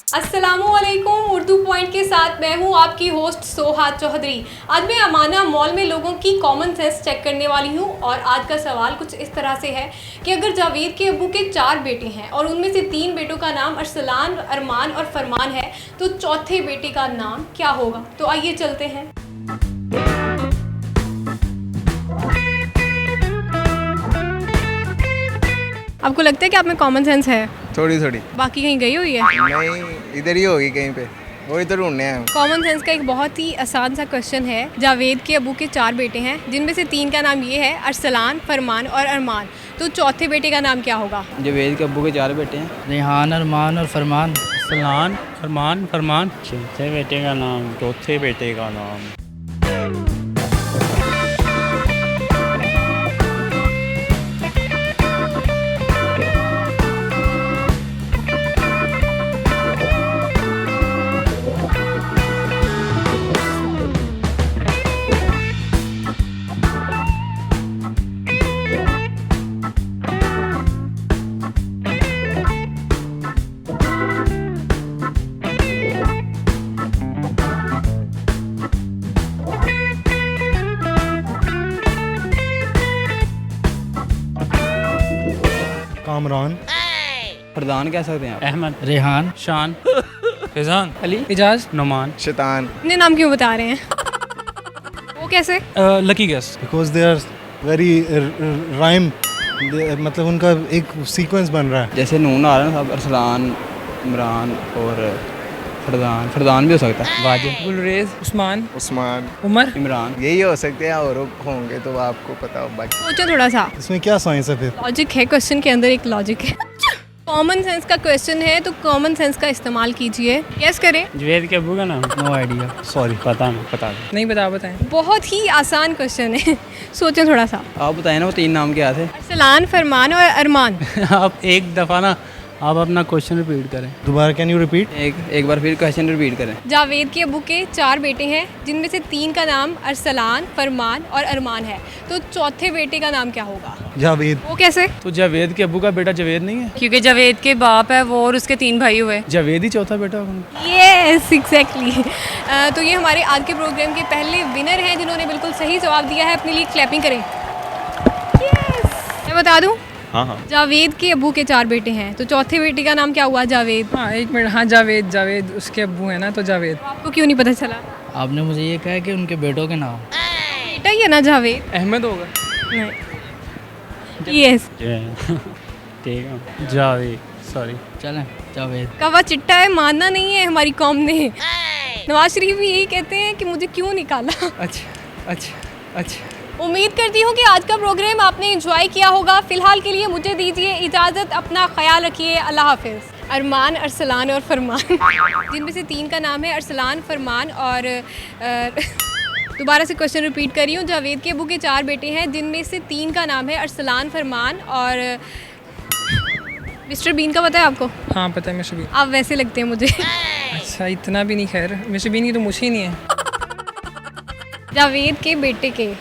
अस्सलामुअलैकुम। उर्दू पॉइंट के साथ मैं हूं आपकी होस्ट सोहा चौधरी। आज मैं अमाना मॉल में लोगों की कॉमन सेंस चेक करने वाली हूं और आज का सवाल कुछ इस तरह से है कि अगर जावेद के अब्बू के 4 बेटे हैं और उनमें से 3 बेटों का नाम अरसलान, अरमान और फरमान है तो चौथे बेटे का नाम क्या होगा? तो आइए चलते हैं। आपको लगता है कि आप में कॉमन सेंस है? थोड़ी थोड़ी। बाकी कहीं गई हुई है? नहीं, इधर ही होगी कहीं पे, वही तो ढूंढने हैं। कॉमन सेंस का एक बहुत ही आसान सा क्वेश्चन है। जावेद के अबू के 4 बेटे हैं जिनमें से 3 का नाम ये है अरसलान, फरमान और अरमान। तो चौथे बेटे का नाम क्या होगा? जावेद के अब्बू के 4 बेटे हैं, रेहान, अरमान और फरमान। अरसलान, अरमान, फरमान। चौथे बेटे का नाम, चौथे बेटे का नाम कामरान, फरदान कह सकते हैं आप। अहमद, रेहान, शान, फैजान, अली, इजाज, नुमान। शैतान। अपने नाम क्यों बता रहे हैं? वो कैसे? Lucky guess. Because they are very rhyme, मतलब उनका एक सीक्वेंस बन रहा है। जैसे नून आ रहा है ना साहब, अरसलान, इमरान और फरदान। फरदान भी हो सकता है। वाजिद, गुलरेज, उस्मान, उस्मान, उमर, इमरान। यही हो सकते हैं और होंगे तो आपको पता हो बाकी। सोचो थोड़ा सा, इसमें क्या साइंस है फिर? लॉजिक है क्वेश्चन के अंदर, एक लॉजिक है। कॉमन सेंस का क्वेश्चन है तो कॉमन सेंस का इस्तेमाल कीजिए। गेस करें। जावेद के अब्बू का नाम, नो आइडिया। सॉरी। पता नहीं, बता दो। नहीं बताएं। बहुत ही आसान क्वेश्चन है। सोचो थोड़ा सा। आप बताएं ना वो 3 नाम क्या थे। अरसलान, फरमान और अरमान। आप एक दफ़ा ना आप अपना क्वेश्चन रिपीट करें। दोबारा कैन यू रिपीट? एक बार फिर क्वेश्चन रिपीट करें। जावेद के अबू के 4 बेटे हैं जिनमें से 3 का नाम अरसलान, फरमान और अरमान है। तो चौथे बेटे का नाम क्या होगा? जावेद। वो कैसे? तो जावेद के अब्बू का बेटा जावेद नहीं है? क्योंकि जावेद के बाप है वो और उसके 3 भाई हुए। जावेद ही चौथा बेटा होगा। Yes, exactly. तो ये हमारे आज के प्रोग्राम के पहले विनर हैं जिन्होंने बिल्कुल सही जवाब दिया है। अपने लिए क्लैपिंग करें। यस। मैं बता दूं, हाँ। जावेद के अबू के 4 बेटे हैं तो चौथे बेटे का नाम क्या हुआ? जावेद। हाँ, एक मिनट। हाँ, जावेद उसके अब्बू हैं ना, तो जावेद। आपको क्यों नहीं पता चला? आपने मुझे ये कहा कि उनके बेटों के नाम। बेटा ही है ना जावेद? अहमद होगा। नहीं। यस। ठीक है, जावेद, सॉरी। चलें, जावेद। कवा चिट्टा है, मानना नहीं है हमारी कौम ने। नवाज शरीफ भी यही कहते हैं कि मुझे क्यों निकाला। अच्छा। उम्मीद करती हूँ कि आज का प्रोग्राम आपने एंजॉय किया होगा। फिलहाल के लिए मुझे दीजिए इजाज़त। अपना ख्याल रखिए। अल्लाह हाफिज़। अरमान, अरसलान और फरमान, जिनमें से 3 का नाम है अरसलान, फरमान और दोबारा से क्वेश्चन रिपीट कर रही हूँ। जावेद के अबू के 4 बेटे हैं जिनमें से 3 का नाम है अरसलान, फरमान और मिस्टर बीन का पता है आपको? हाँ, पता है मिस्टर बीन। आप वैसे लगते हैं मुझे। अच्छा, इतना भी नहीं। खैर, मिस्टर बीन की तो मुझे ही नहीं है। जावेद के बेटे के